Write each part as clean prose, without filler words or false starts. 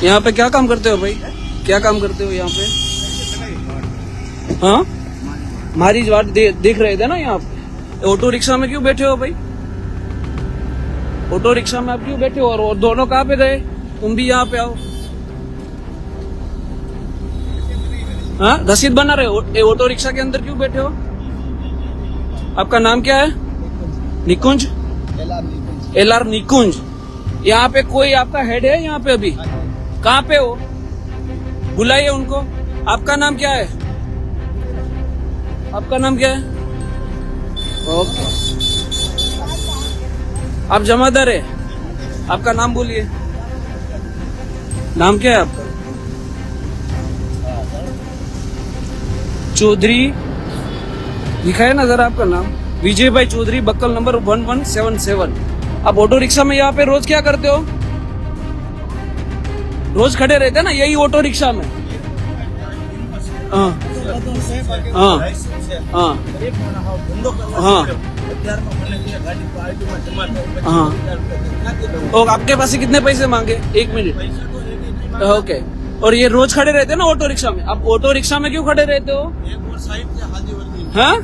यहाँ पे क्या काम करते हो भाई? क्या काम करते हो यहाँ पे? हाँ, मारी वाट देख रहे थे ना यहाँ पे। ऑटो रिक्शा में क्यों बैठे हो भाई? ऑटो रिक्शा में आप क्यों बैठे हो? और दोनों कहाँ पे गए? तुम भी यहाँ पे आओ। हाँ, रसीद बना रहे हो? ऑटो रिक्शा के अंदर क्यों बैठे हो? आपका नाम क्या है? निकुंज? LR निकुंज। यहाँ पे कोई आपका हेड है यहाँ पे अभी? कहाँ पे हो? बुलाइए उनको। आपका नाम क्या है? आपका नाम क्या है? ओके, आप जमादार है? आपका नाम बोलिए। नाम क्या है आपका? चौधरी लिखा है ना जरा आपका नाम? विजय भाई चौधरी, बक्कल नंबर 1177। आप ऑटो रिक्शा में यहाँ पे रोज क्या करते हो? रोज खड़े रहते हैं ना यही ऑटो रिक्शा में? हाँ हाँ हाँ हाँ हाँ। और आपके पास से कितने पैसे मांगे? 1 मिनट। ओके, और ये रोज खड़े रहते हैं ना ऑटो रिक्शा में? आप ऑटो रिक्शा में क्यों खड़े रहते हो? हाँ,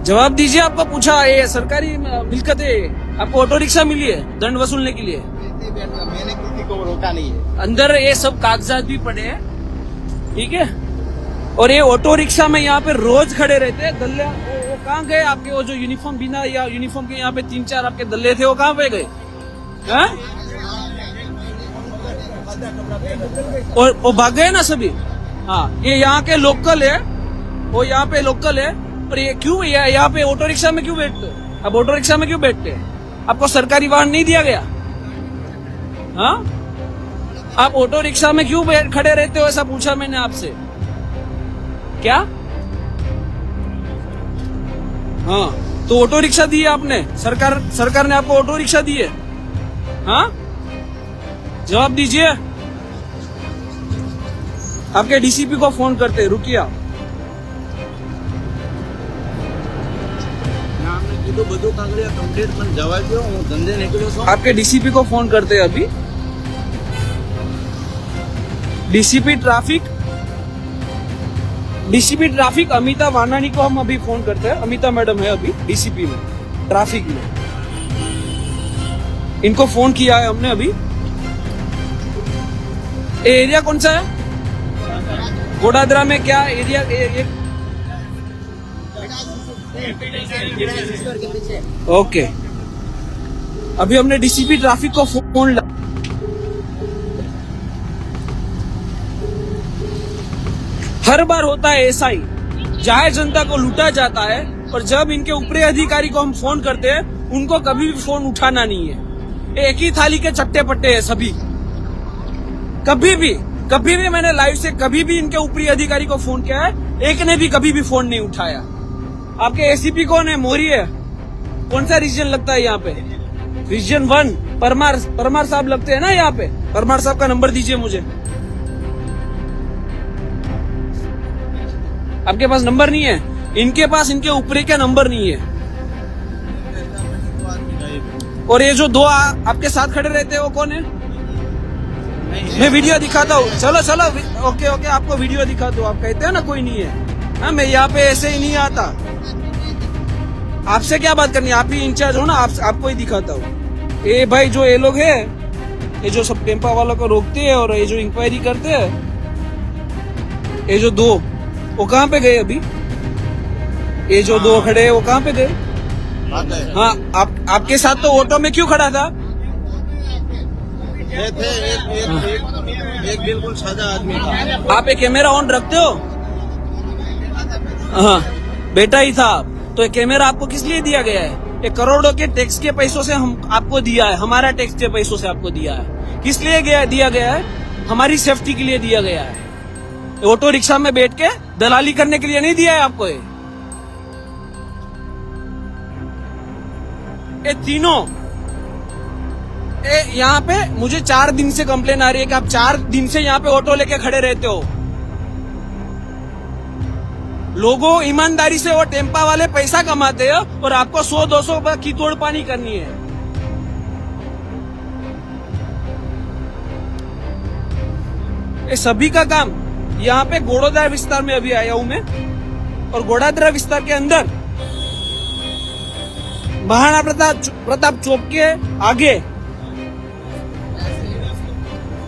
जवाब दीजिए। आपको पूछा, ये सरकारी मिल्कत है, आपको ऑटो रिक्शा मिली है दंड वसूलने के लिए? मैंने किसी को रोका नहीं है। अंदर ये सब कागजात भी पड़े हैं, ठीक है? और ये ऑटो रिक्शा में यहाँ पे रोज खड़े रहते हैं दल्ले। वो कहाँ गए आपके? वो जो यूनिफॉर्म बिना या यूनिफॉर्म के यहाँ पे 3-4 आपके दल्ले थे, वो कहाँ पे गए? हाँ? और वो भाग गए ना सभी? हाँ, ये यहाँ के लोकल है, वो यहाँ पे लोकल है। और ये क्यों यहाँ पे ऑटो रिक्शा में क्यों बैठते हो? अब ऑटो रिक्शा में क्यों बैठते हैं? आपको सरकारी वाहन नहीं दिया गया? हाँ, आप ऑटो रिक्शा में क्यों खड़े रहते हो? ऐसा पूछा मैंने आपसे। क्या? हाँ, तो ऑटो रिक्शा दी है आपने? सरकार ने आपको ऑटो रिक्शा दी है? हाँ, जवाब दीजिए। आपके डीसीपी को फोन करते हैं, रुकिए आप। બધું કાગળિયા કમ્પ્લીટ પણ જવા દો, હું ધંધે નીકળ્યો છું। आपके डीसीपी को फोन करते हैं अभी। डीसीपी ट्रैफिक अमिता वानानी को हम अभी फोन करते हैं। अमिता मैडम है अभी डीसीपी में, ट्रैफिक में। इनको फोन किया है हमने अभी। एरिया कौन सा है? गोडादरा में क्या एरिया? ओके, अभी हमने डीसीपी ट्रैफिक को फोन लगा। हर बार होता है ऐसा ही, जाहे जनता को लूटा जाता है, और जब इनके ऊपरी अधिकारी को हम फोन करते हैं, उनको कभी भी फोन उठाना नहीं है। एक ही थाली के चट्टे पट्टे हैं सभी। कभी भी मैंने लाइव से कभी भी इनके ऊपरी अधिकारी को फोन किया है, एक ने भी कभी भी फोन नहीं उठाया। आपके एसीपी कौन है? मोरी है? कौन सा रीजन लगता है यहाँ पे? रीजन 1 परमार साहब लगते हैं ना यहाँ पे। परमार साहब का नंबर दीजिए मुझे। आपके पास नंबर नहीं है? इनके पास इनके ऊपरी का नंबर नहीं है। और ये जो दो आपके साथ खड़े रहते हैं वो कौन है? मैं वीडियो दिखाता हूँ। चलो ओके, आपको वीडियो दिखाता हूँ। आप कहते हैं ना कोई नहीं है। हाँ, मैं यहाँ पे ऐसे ही नहीं आता। आपसे क्या बात करनी है? आप ही इंचार्ज हो ना, आपको ही दिखाता हूँ। ये भाई जो ये लोग है, ये जो सब टेम्पा वालों को रोकते हैं और ये जो इंक्वायरी करते हैं, ये जो 2 वो कहाँ पे गए अभी? ये जो 2 खड़े हैं वो कहाँ पे गए? हाँ, आपके साथ तो ऑटो में क्यों खड़ा था? एक बिल्कुल सादा आदमी था। आप एक कैमरा ऑन रखते हो? हाँ, बेटा ही था। तो ये कैमरा आपको किस लिए दिया गया है? ये करोड़ों के टैक्स के पैसों से हम आपको दिया है, हमारा टैक्स के पैसों से आपको दिया है। किस लिए दिया गया है? हमारी सेफ्टी के लिए दिया गया है। ऑटो रिक्शा में बैठ के दलाली करने के लिए नहीं दिया है आपको। ये तीनों यहाँ पे मुझे 4 दिन से कंप्लेन आ रही है कि आप 4 दिन से यहाँ पे ऑटो लेके खड़े रहते हो। लोगों ईमानदारी से वो टेम्पा वाले पैसा कमाते हैं और आपको 100-200 रुपए की तोड़ पानी करनी है। ये सभी का काम। यहाँ पे गोड़ोदरा विस्तार में अभी आया हूं मैं, और गोड़ोदरा विस्तार के अंदर महाराणा प्रताप चौक के आगे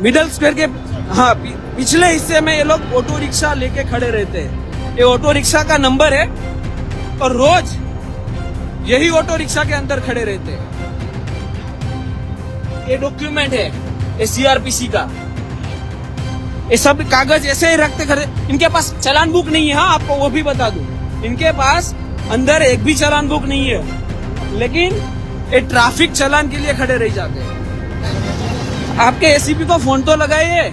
मिडल स्क्वायर के पिछले हिस्से में ये लोग ऑटो रिक्शा लेके खड़े रहते हैं। ये ऑटो रिक्शा का नंबर है और रोज यही ऑटो रिक्शा के अंदर खड़े रहते हैं। ये डॉक्यूमेंट है ये सीआरपीसी का। ये सब कागज ऐसे ही रखते खड़े। इनके पास चालान बुक नहीं है, हाँ आपको वो भी बता दूं। इनके पास अंदर एक भी चालान बुक नहीं है, लेकिन ये ट्रैफिक चालान के लिए खड़े रह जाते हैं। आपके एसीपी को फोन तो लगाइए,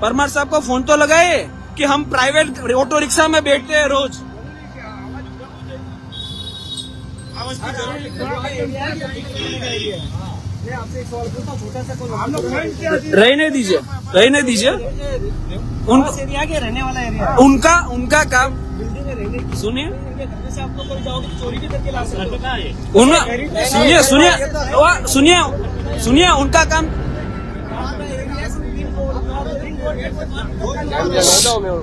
परमार साहब को फोन तो लगाइए कि हम प्राइवेट ऑटो रिक्शा में बैठते हैं रोज। रहने दीजिए, रहने दीजिए। रहने वाला एरिया उनका काम सुनिए, सुनिए उनका काम।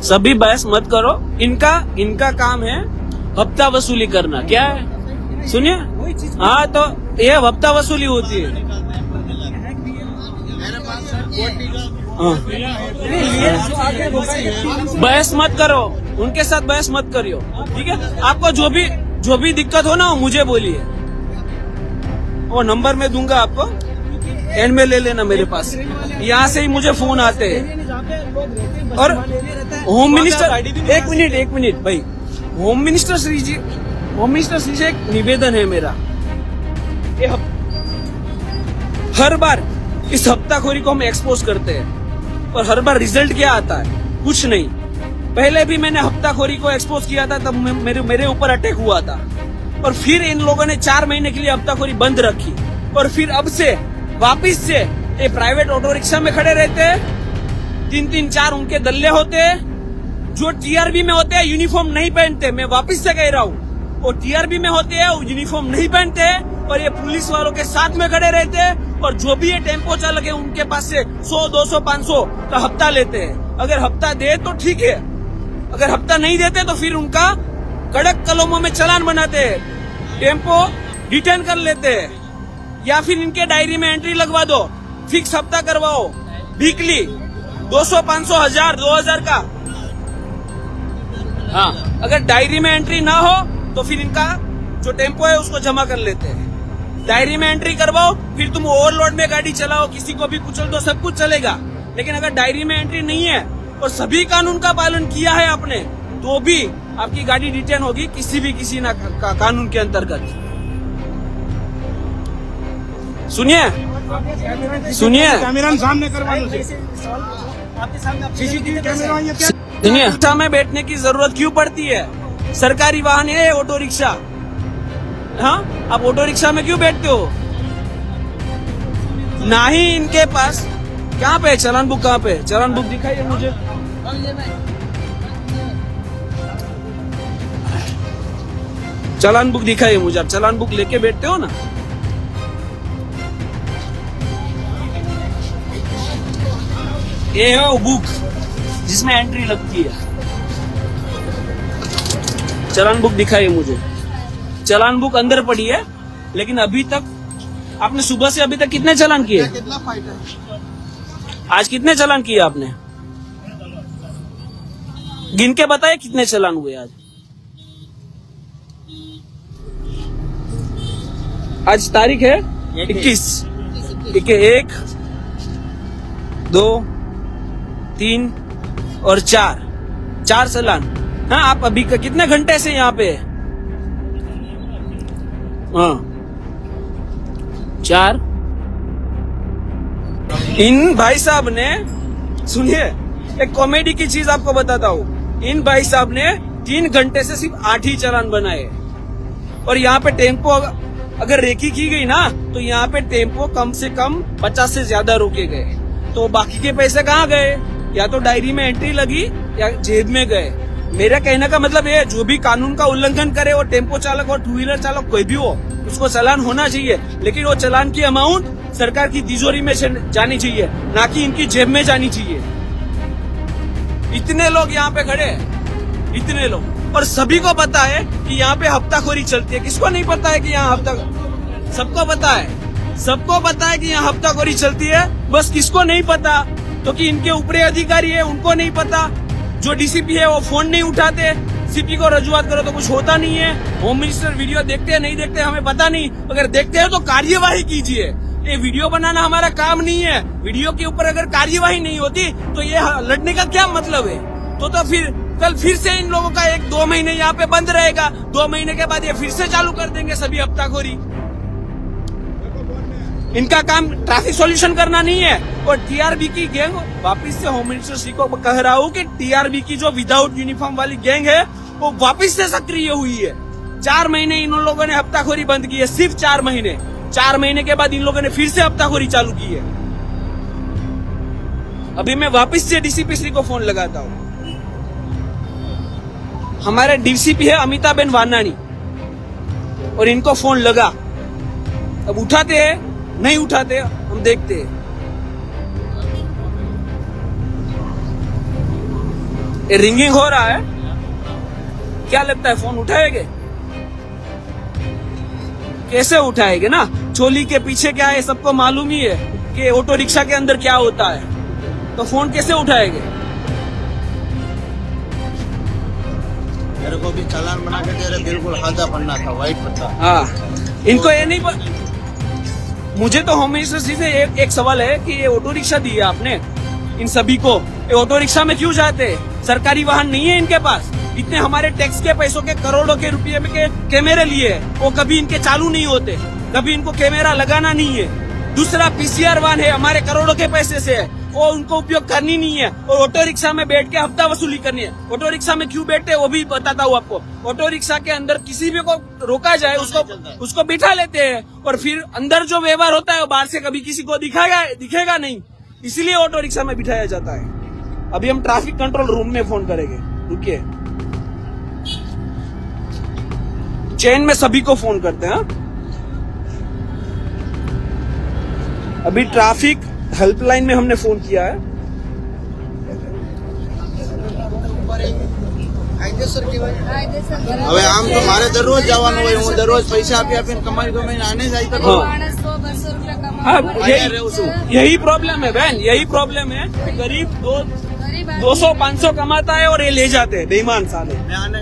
सभी बहस मत करो। इनका काम है हफ्ता वसूली करना। क्या है सुनिए, हाँ तो ये हफ्ता वसूली होती है। बहस मत करो, उनके साथ बहस मत करियो, ठीक है। आपको जो भी दिक्कत हो ना वो मुझे बोलिए, वो नंबर मैं दूंगा आपको, एंड में ले लेना मेरे पास। यहाँ से ही मुझे फोन आते हैं। और होम मिनिस्टर, एक मिनट भाई, होम मिनिस्टर श्री से एक निवेदन है मेरा। हर बार इस हफ्ताखोरी को हम एक्सपोज करते हैं और हर बार रिजल्ट क्या आता है? कुछ नहीं। पहले भी मैंने हफ्ताखोरी को एक्सपोज किया था, तब मेरे ऊपर अटैक हुआ था, और फिर इन लोगों ने 4 महीने के लिए हफ्ताखोरी बंद रखी, और फिर अब से वापिस से ये प्राइवेट ऑटो रिक्शा में खड़े रहते हैं। 3-3, 4 उनके दल्ले होते हैं। जो टीआरबी में होते हैं यूनिफॉर्म नहीं पहनते, मैं वापिस से कह रहा हूँ, वो टीआरबी में होते हैं, वो यूनिफॉर्म नहीं पहनते हैं, और ये पुलिस वालों के साथ में खड़े रहते हैं। और जो भी ये टेम्पो चालक है उनके पास से 100, 200, 500 का हफ्ता लेते हैं। अगर हफ्ता दे तो ठीक है, अगर हफ्ता नहीं देते तो फिर उनका कड़क कलमों में चालान बनाते हैं, टेम्पो रिटर्न कर लेते हैं, या फिर इनके डायरी में एंट्री लगवा दो, फिक्स हफ्ता करवाओ, वीकली 200, 500, 1000, 2000 का। हाँ, अगर डायरी में एंट्री ना हो तो फिर इनका जो टेम्पो है उसको जमा कर लेते हैं। डायरी में एंट्री करवाओ, फिर तुम ओवरलोड में गाड़ी चलाओ, किसी को भी कुचल दो, सब कुछ चलेगा। लेकिन अगर डायरी में एंट्री नहीं है और सभी कानून का पालन किया है आपने, तो भी आपकी गाड़ी रिटर्न होगी किसी ना कानून के अंतर्गत। सुनिए कैमरा सामने करवा लो, सीसीटीवी कैमरा। सुनिए, रिक्शा में बैठने की जरूरत क्यों पड़ती है? सरकारी वाहन है ऑटो रिक्शा। हाँ, आप ऑटो रिक्शा में क्यों बैठते हो? ना ही इनके पास। कहाँ पे चालान बुक? कहाँ पे चालान बुक? दिखाइए मुझे। चालान बुक दिखाइए मुझे। आप चालान बुक लेके बैठते हो ना? ये है वो बुक जिसमें एंट्री लगती है। चालान बुक दिखाइए मुझे। चालान बुक अंदर पड़ी है, लेकिन अभी तक आपने सुबह से अभी तक कितने चालान किए? कितना फाइट है? आज कितने चालान किए आपने? गिन के बताए कितने चालान हुए आज? आज तारीख है 21। 1, 2, 3 और 4 चालान। हाँ, आप अभी कितने घंटे से यहाँ पे? हाँ, 4। इन भाई साहब ने, सुनिए एक कॉमेडी की चीज आपको बताता हूँ। इन भाई साहब ने 3 घंटे से सिर्फ 8 ही चालान बनाए, और यहाँ पे टेम्पो अगर रेकी की गई ना तो यहाँ पे टेम्पो कम से कम 50 से ज्यादा रोके गए। तो बाकी के पैसे कहाँ गए? या तो डायरी में एंट्री लगी या जेब में गए। मेरा कहने का मतलब ये, जो भी कानून का उल्लंघन करे, वो टेम्पो चालक और 2 व्हीलर चालक कोई भी हो, उसको चालान होना चाहिए। लेकिन वो चालान की अमाउंट सरकार की तिजोरी में जानी चाहिए, ना कि इनकी जेब में जानी चाहिए। इतने लोग यहाँ पे खड़े हैं, इतने लोग, और सभी को पता है कि यहाँ पे हफ्ताखोरी चलती है। किसको नहीं पता है कि यहाँ सबको पता है, सबको पता है कि यहाँ हफ्ताखोरी चलती है। बस किसको नहीं पता, तो कि इनके ऊपरी अधिकारी है उनको नहीं पता। जो डीसीपी है वो फोन नहीं उठाते, सीपी को रजुआत करो तो कुछ होता नहीं है। होम मिनिस्टर वीडियो देखते हैं नहीं देखते हमें पता नहीं, अगर देखते हैं तो कार्यवाही कीजिए। ये वीडियो बनाना हमारा काम नहीं है। वीडियो के ऊपर अगर कार्यवाही नहीं होती तो ये लड़ने का क्या मतलब है? तो फिर कल फिर से इन लोगों का 1-2 महीने यहाँ पे बंद रहेगा, 2 महीने के बाद ये फिर से चालू कर देंगे सभी हफ्ताखोरी। इनका काम ट्रैफिक सॉल्यूशन करना नहीं है। और टीआरबी की गैंग, वापिस से होम मिनिस्टर श्री को कह रहा हूँ कि टीआरबी की जो विदाउट यूनिफॉर्म वाली गैंग है वो वापिस से सक्रिय हुई है। 4 महीने इन लोगों ने हफ्ताखोरी बंद की है, सिर्फ 4 महीने। 4 महीने के बाद इन लोगों ने फिर से हफ्ताखोरी चालू की है। अभी मैं वापिस से डीसीपी श्री को फोन लगाता हूँ। हमारे डीसीपी है अमिताबेन वानानी, और इनको फोन लगा। अब उठाते हैं नहीं उठाते हम देखते हैं। ये रिंगिंग हो रहा है, क्या लगता है फोन उठाएंगे? कैसे उठाएंगे ना? चोली के पीछे क्या है सबको मालूम ही है कि ऑटो रिक्शा के अंदर क्या होता है, तो फोन कैसे उठाएंगे? मेरे को भी चालान बना के दे रहे, बिल्कुल सादा पन्ना था, व्हाइट पत्ता। हाँ, इनको ये नहीं मुझे तो होम मिनिस्टर जी से एक सवाल है कि ये ऑटो रिक्शा दी है आपने इन सभी को, ये ऑटो रिक्शा में क्यों जाते हैं? सरकारी वाहन नहीं है इनके पास। इतने हमारे टैक्स के पैसों के करोड़ों के रुपये में के कैमरे लिए है, वो कभी इनके चालू नहीं होते, कभी इनको कैमरा लगाना नहीं है। दूसरा पीसीआर वाहन है, हमारे करोड़ों के पैसे से है, वो उनको उपयोग करनी नहीं है। और ऑटो रिक्शा में बैठ के हफ्ता वसूली करनी है। ऑटो रिक्शा में क्यों बैठते हैं वो भी बताता हूँ आपको। ऑटो रिक्शा के अंदर किसी भी को रोका जाए उसको बिठा लेते हैं, और फिर अंदर जो व्यवहार होता है वो बाहर से कभी किसी को दिखेगा नहीं, इसलिए ऑटो रिक्शा में बिठाया जाता है। अभी हम ट्रैफिक कंट्रोल रूम में फोन करेंगे, रुकिए। चेन में सभी को फोन करते हैं। अभी ट्रैफिक हेल्पलाइन में हमने फोन किया है। હવે આમ તો મારે દરરોજ જવાનું હોય, હું દરરોજ પૈસા આપીને કમાઈને આને જાય તો यही प्रॉब्लम है बहन, यही प्रॉब्लम है। गरीब 200-500 कमाता है और ये ले जाते हैं बेईमान साले। મેં આને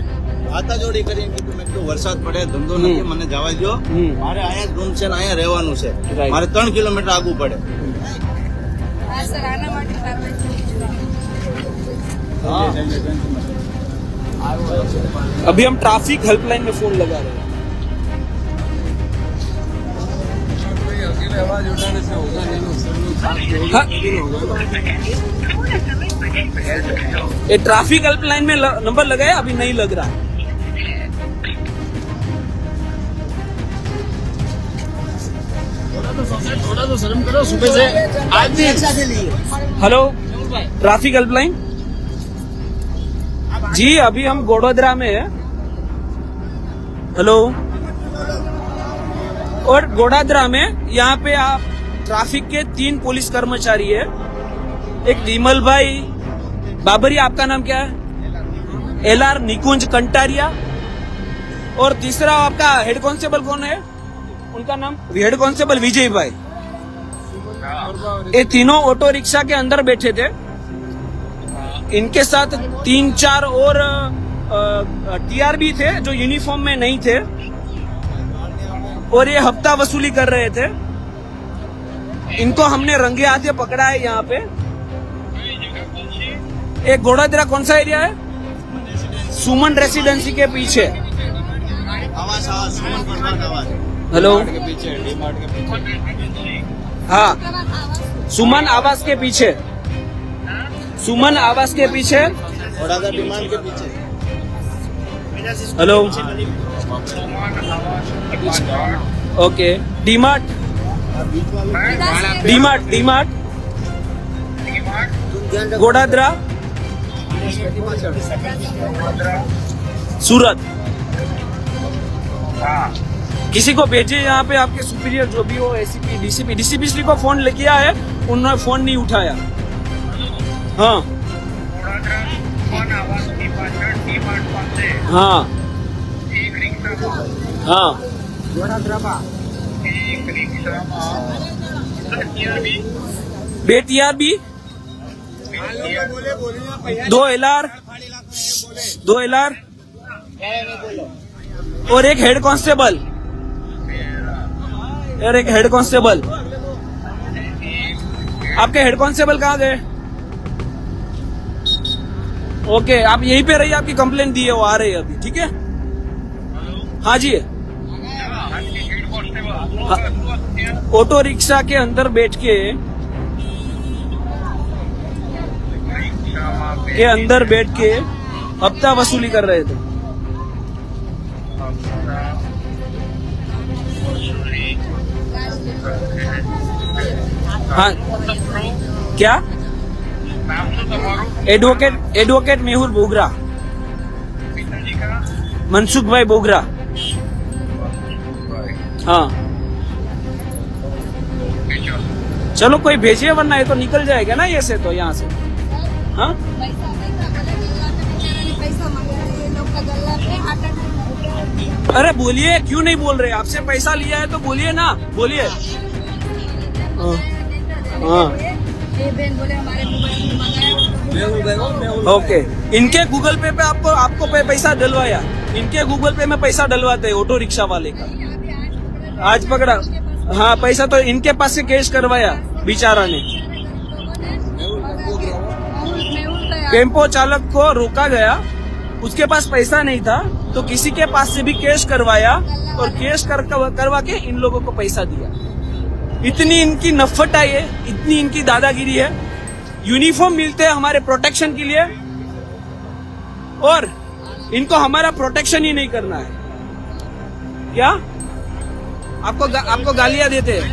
હાથાજોડી કરીને કીધું, મેં કીધું વરસાદ પડે, ધંધો નથી, મને જવા દો, મારે અહીંયા જ રૂમ છે ને અહીંયા રહેવાનું છે, મારે 3 કિલોમીટર આગું પડે। अभी हम ट्रैफिक हेल्पलाइन में फोन लगा रहे हैं। हाँ? ये ट्रैफिक हेल्पलाइन में नंबर लगाया, अभी नहीं लग रहा। थोड़ा तो शर्म करो, सुबह से आज भी। हेलो ट्रैफिक हेल्पलाइन जी, अभी हम गोड़ोदरा में है। हेलो, और गोड़ोदरा में यहाँ पे आप ट्रैफिक के 3 पुलिस कर्मचारी है। एक विमल भाई बाबरी, आपका नाम क्या है? LR निकुंज कंटारिया। और तीसरा आपका हेड कांस्टेबल कौन है? उनका नाम हेड कांस्टेबल विजय भाई। ये तीनों ऑटो रिक्शा के अंदर बैठे थे। इनके साथ 3-4 और टीआरबी थे जो यूनिफॉर्म में नहीं थे, और ये हफ्ता वसूली कर रहे थे। इनको हमने रंगे हाथे पकड़ा है यहाँ पे। एक गोड़ादरा कौन सा एरिया है? सुमन रेसिडेंसी के पीछे। हेलो, हाँ, सुमन आवास के पीछे, सुमन आवास के पीछे, डिमांड के पीछे। हेलो, ओके, डीमार्ट गोड़ादरा सूरत। किसी को भेजिए यहाँ पे, आपके सुपीरियर जो भी हो, एसीपी, डीसीपी श्री को फोन किया है, उन्होंने फोन नहीं उठाया। हाँ, हाँ हाँ बेटियार भी 2 LR और एक हेड कांस्टेबल और एक हेड कांस्टेबल। आपके हेड कांस्टेबल कहाँ गए? ओके, आप यहीं पे रहिए, आपकी कंप्लेन दी है, वो आ रही है अभी, ठीक है? हाँ जी। हाँ, ऑटो रिक्शा के अंदर बैठ के हफ्ता वसूली कर रहे थे। हाँ क्या? एडवोकेट मेहुल बोगरा, मनसुख भाई बोगरा। हाँ चलो कोई भेजिए, वरना ये तो निकल जाएगा ना ये से, तो यहाँ से। हाँ अरे बोलिए, क्यों नहीं बोल रहे? आपसे पैसा लिया है तो बोलिए ना, बोलिए। हाँ ओके, इनके गूगल पे आपको पैसा डलवाया, इनके गूगल पे में पैसा डलवाते हैं ऑटो रिक्शा वाले का। आज पकड़ा, हाँ पैसा तो इनके पास से कैश करवाया बेचारा ने। टेम्पो चालक को रोका गया, उसके पास पैसा नहीं था तो किसी के पास से भी कैश करवाया और कैश करवा के इन लोगों को पैसा दिया। इतनी इनकी नफटाई है, इतनी इनकी दादागिरी है। यूनिफॉर्म मिलते हैं हमारे प्रोटेक्शन के लिए और इनको हमारा प्रोटेक्शन ही नहीं करना है क्या? आपको गालियां देते हैं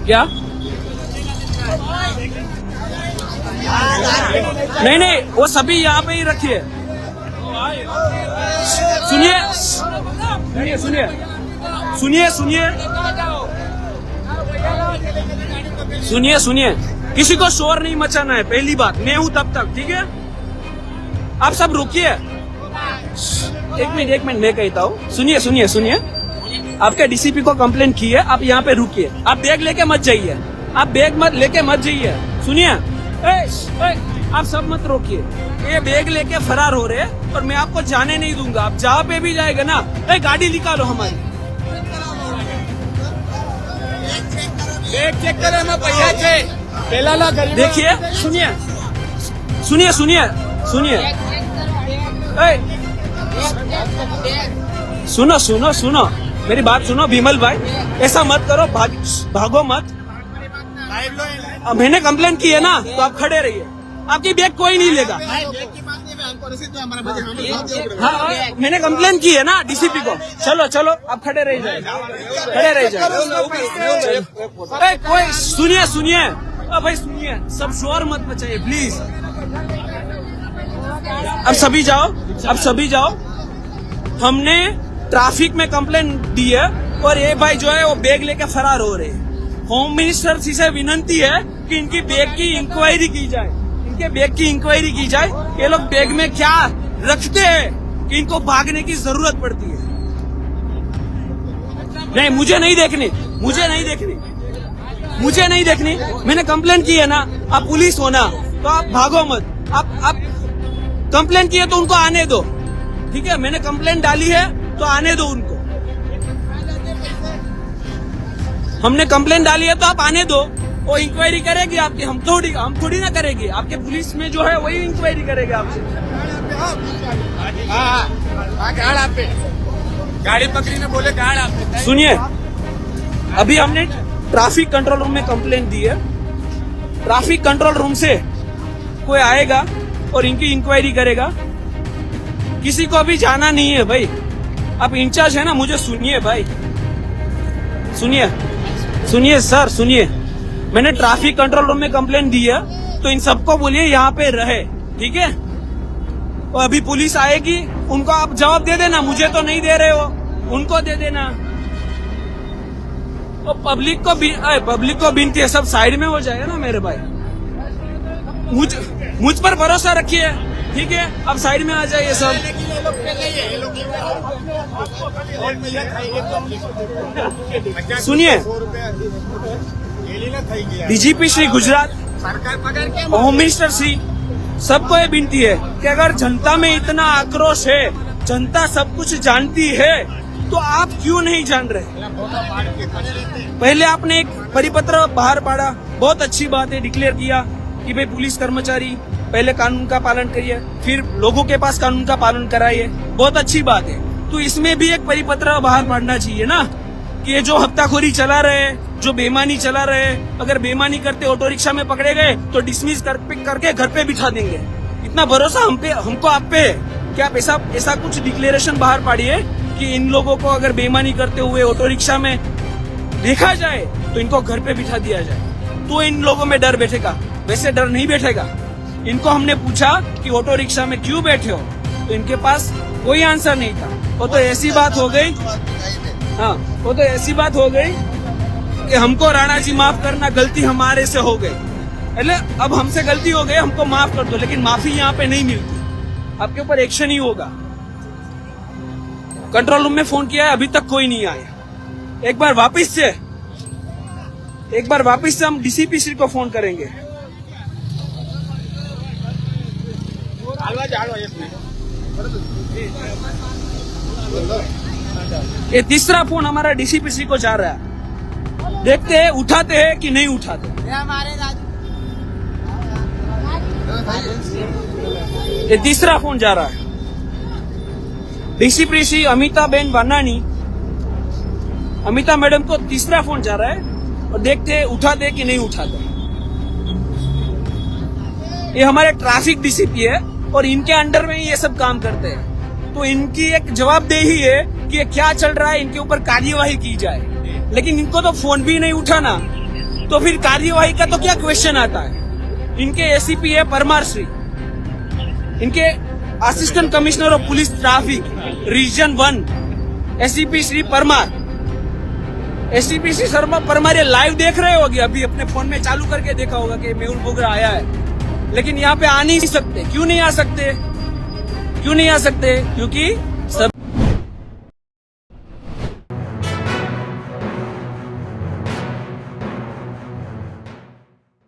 क्या? नहीं, वो सभी यहाँ पे ही रखिए। सुनिए, किसी को शोर नहीं मचाना है, पहली बात। मैं हूं तब तक, ठीक है? आप सब रुकिए, एक मिनट मैं कहता हूँ। सुनिए, आपके डीसीपी को कंप्लेंट की है, आप यहाँ पे रुकिए। आप बैग लेके मत जाइए, सुनिए, आप सब मत रोकिए। ये बैग लेके फरार हो रहे हैं और मैं आपको जाने नहीं दूंगा। आप जहाँ पे भी जाएगा ना, गाड़ी निकालो हमारी। चेक करो ना भैया छे पहला ला गरीब। देखिए, सुनो, मेरी बात सुनो विमल भाई, ऐसा मत करो, भागो मत। अब मैंने कंप्लेन की है ना, तो आप खड़े रहिए, आपकी बैग कोई नहीं लेगा। हाँ, मैंने कंप्लेन की है ना डीसीपी को। चलो आप खड़े रह जाए। कोई सुनिए, भाई सुनिए, सब शोर मत मचाइए प्लीज। अब सभी जाओ। हमने ट्रैफिक में कंप्लेन दी है और ये भाई जो है वो बैग लेके फरार हो रहे हैं। होम मिनिस्टर से विनती है कि इनकी बैग की इंक्वायरी की जाए। ये लोग बैग में क्या रखते हैं कि इनको भागने की जरूरत पड़ती है। नहीं, मुझे नहीं देखनी। मैंने कंप्लेन की है ना, आप पुलिस हो ना, तो आप भागो मत। आप कंप्लेन की है तो उनको आने दो, ठीक है? मैंने कंप्लेन डाली है तो आने दो उनको। हमने कंप्लेन डाली है तो आप आने दो, वो इंक्वायरी करेगी आपकी। हम थोड़ी ना करेंगे। आपके पुलिस में जो है वही इंक्वायरी करेगा आपसे। गाड़ी पकड़ी ने बोले गाड़ आप। सुनिए, अभी हमने ट्रैफिक कंट्रोल रूम में कंप्लेंट दी है। ट्रैफिक कंट्रोल रूम से कोई आएगा और इनकी इंक्वायरी करेगा। किसी को अभी जाना नहीं है भाई। आप इंचार्ज है ना, मुझे सुनिए भाई, सुनिए सर, सुनिए। मैंने ट्रैफिक कंट्रोल रूम में कंप्लेंट दी है, तो इन सबको बोलिए यहाँ पे रहे, ठीक है? और अभी पुलिस आएगी, उनको आप जवाब दे देना। मुझे तो नहीं दे रहे हो, उनको दे देना। और पब्लिक को विनती है, सब साइड में हो जाएगा ना मेरे भाई। मुझ पर भरोसा रखिए, ठीक है। अब साइड में आ जाइए सब। सुनिए, DGP Shri Gujarat, home minister Shri, सबको ये विनती है कि अगर जनता में इतना आक्रोश है, जनता सब कुछ जानती है, तो आप क्यों नहीं जान रहे? पहले आपने एक परिपत्र बाहर पाड़ा, बहुत अच्छी बात है, डिक्लेयर किया कि भाई पुलिस कर्मचारी पहले कानून का पालन करिए, फिर लोगों के पास कानून का पालन कराइए, बहुत अच्छी बात है। तो इसमें भी एक परिपत्र बाहर पाड़ना चाहिए ना कि ये जो हफ्ताखोरी चला रहे हैं, जो बेईमानी चला रहे हैं, अगर बेईमानी करते ऑटो रिक्शा में पकड़े गए तो डिसमिस करके घर पे बिठा देंगे। इतना भरोसा हमको आप पे है कि आप ऐसा कुछ डिक्लेरेशन बाहर पाड़िए कि इन लोगों को अगर बेईमानी करते हुए ऑटो रिक्शा में देखा जाए तो इनको घर पे बिठा दिया जाए, तो इन लोगों में डर बैठेगा। वैसे डर नहीं बैठेगा। इनको हमने पूछा कि ऑटो रिक्शा में क्यों बैठे हो, तो इनके पास कोई आंसर नहीं था। वो तो ऐसी बात हो गई, हाँ, वो तो ऐसी बात हो गई कि हमको राणा जी माफ करना, गलती हमारे से हो गई, એટલે अब हमसे गलती हो गई, हमको माफ कर दो। लेकिन माफी यहाँ पे नहीं मिलती, आपके ऊपर एक्शन ही होगा। कंट्रोल रूम में फोन किया है, अभी तक कोई नहीं आया। एक बार वापस से हम डीसीपी श्री को फोन करेंगे। ये तीसरा फोन हमारा डीसीपी श्री को जा रहा है, देखते हैं उठाते हैं कि नहीं उठाते। ये तीसरा फोन जा रहा है डीसीपी श्री अमिताबेन वानानी, अमिता मैडम को तीसरा फोन जा रहा है और देखते हैं उठाते कि नहीं उठाते। ये हमारे ट्रैफिक डीसीपी है और इनके अंडर में ही ये सब काम करते हैं, तो इनकी एक जवाबदेही है कि ये क्या चल रहा है, इनके ऊपर कार्यवाही की जाए। लेकिन इनको तो फोन भी नहीं उठाना, तो फिर कार्यवाही का तो क्या क्वेश्चन आता है। इनके एसीपी है परमार श्री, इनके assistant commissioner of police traffic region 1 ACP Shri Parmar, ACP Shri Sharma Parmar ये लाइव देख रहे होगे, अभी अपने फोन में चालू करके देखा होगा कि मेहुल बोगरा आया है। लेकिन यहाँ पे आ नहीं सकते। क्यों नहीं आ सकते? क्योंकि